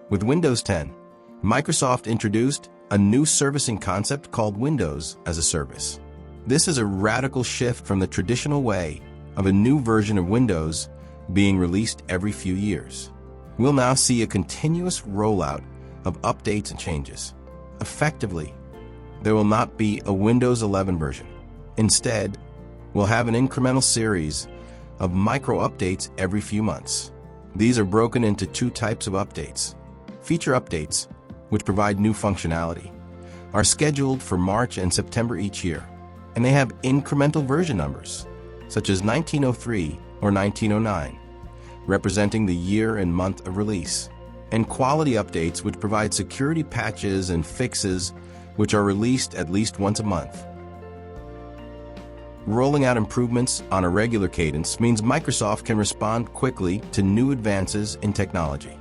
With Windows 10, Microsoft introduced a new servicing concept called Windows as a Service. This is a radical shift from the traditional way of a new version of Windows being released every few years. We'll now see a continuous rollout of updates and changes. Effectively, there will not be a Windows 11 version. Instead, we'll have an incremental series of micro updates every few months. These are broken into two types of updates. Feature updates, which provide new functionality, are scheduled for March and September each year, and they have incremental version numbers, such as 1903 or 1909, representing the year and month of release, and quality updates, which provide security patches and fixes which are released at least once a month. Rolling out improvements on a regular cadence means Microsoft can respond quickly to new advances in technology.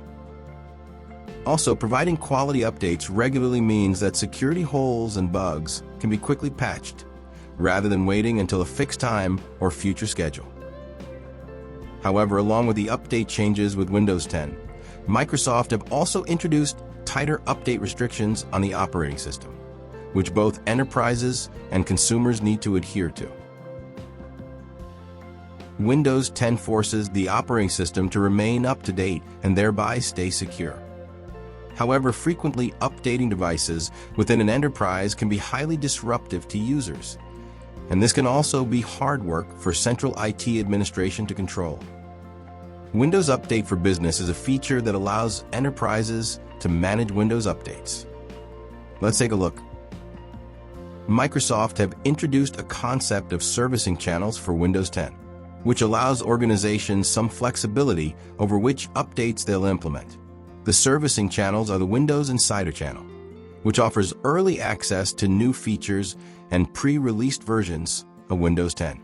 Also, providing quality updates regularly means that security holes and bugs can be quickly patched, rather than waiting until a fixed time or future schedule. However, along with the update changes with Windows 10, Microsoft have also introduced tighter update restrictions on the operating system, which both enterprises and consumers need to adhere to. Windows 10 forces the operating system to remain up to date and thereby stay secure. However, frequently updating devices within an enterprise can be highly disruptive to users, and this can also be hard work for central IT administration to control. Windows Update for Business is a feature that allows enterprises to manage Windows updates. Let's take a look. Microsoft have introduced a concept of servicing channels for Windows 10, which allows organizations some flexibility over which updates they'll implement. The servicing channels are the Windows Insider channel, which offers early access to new features and pre-released versions of Windows 10.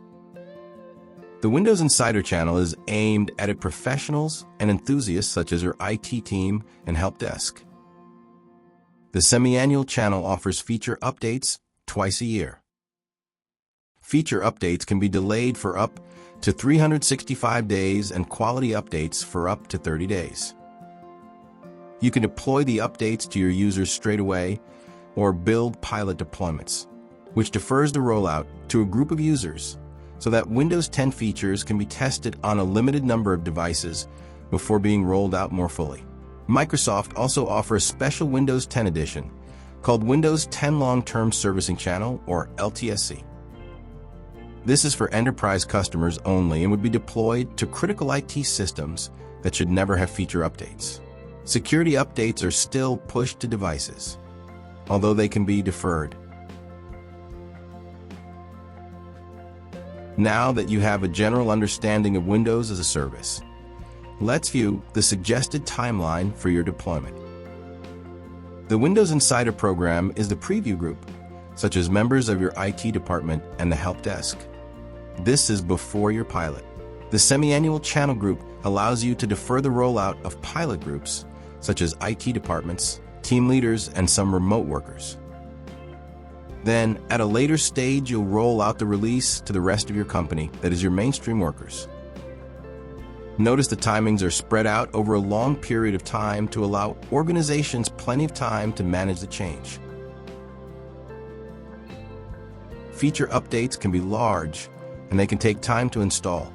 The Windows Insider channel is aimed at professionals and enthusiasts such as your IT team and help desk. The semi-annual channel offers feature updates twice a year. Feature updates can be delayed for up to 365 days and quality updates for up to 30 days. You can deploy the updates to your users straight away or build pilot deployments, which defers the rollout to a group of users so that Windows 10 features can be tested on a limited number of devices before being rolled out more fully. Microsoft also offers a special Windows 10 edition called Windows 10 Long-Term Servicing Channel, or LTSC. This is for enterprise customers only and would be deployed to critical IT systems that should never have feature updates. Security updates are still pushed to devices, although they can be deferred. Now that you have a general understanding of Windows as a service, let's view the suggested timeline for your deployment. The Windows Insider program is the preview group, such as members of your IT department and the help desk. This is before your pilot. The semi-annual channel group allows you to defer the rollout of pilot groups, such as IT departments, team leaders, and some remote workers. Then, at a later stage, you'll roll out the release to the rest of your company, that is your mainstream workers. Notice the timings are spread out over a long period of time to allow organizations plenty of time to manage the change. Feature updates can be large, and they can take time to install.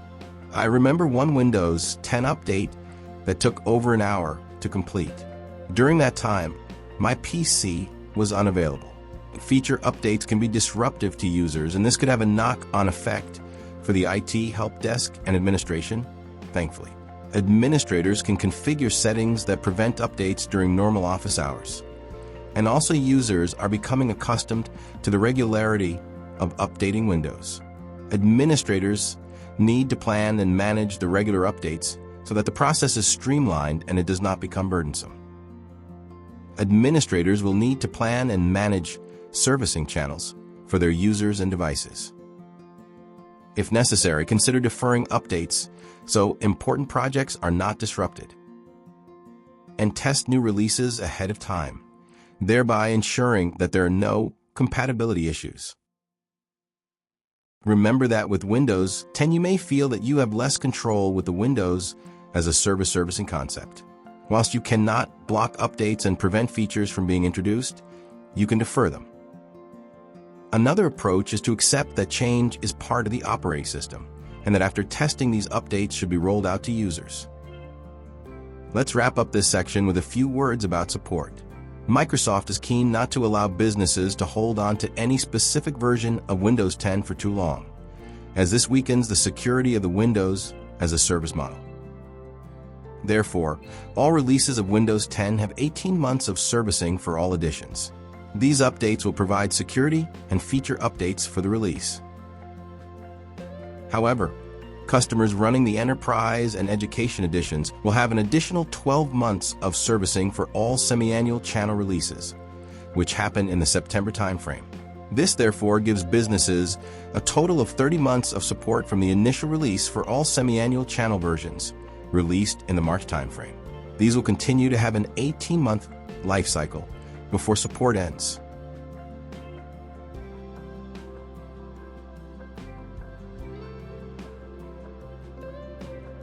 I remember one Windows 10 update that took over an hour to complete. During that time, my PC was unavailable. Feature updates can be disruptive to users, and this could have a knock-on effect for the IT help desk and administration. Thankfully, administrators can configure settings that prevent updates during normal office hours. And also, users are becoming accustomed to the regularity of updating Windows. Administrators need to plan and manage the regular updates so that the process is streamlined and it does not become burdensome. Administrators will need to plan and manage servicing channels for their users and devices. If necessary, consider deferring updates so important projects are not disrupted. And test new releases ahead of time, thereby ensuring that there are no compatibility issues. Remember that with Windows 10, you may feel that you have less control with the Windows as a service servicing concept. Whilst you cannot block updates and prevent features from being introduced, you can defer them. Another approach is to accept that change is part of the operating system, and that after testing, these updates should be rolled out to users. Let's wrap up this section with a few words about support. Microsoft is keen not to allow businesses to hold on to any specific version of Windows 10 for too long, as this weakens the security of the Windows as a service model. Therefore, all releases of Windows 10 have 18 months of servicing for all editions. These updates will provide security and feature updates for the release. However, customers running the Enterprise and Education editions will have an additional 12 months of servicing for all semi-annual channel releases, which happen in the September timeframe. This therefore gives businesses a total of 30 months of support from the initial release for all semi-annual channel versions released in the March timeframe. These will continue to have an 18-month life cycle before support ends.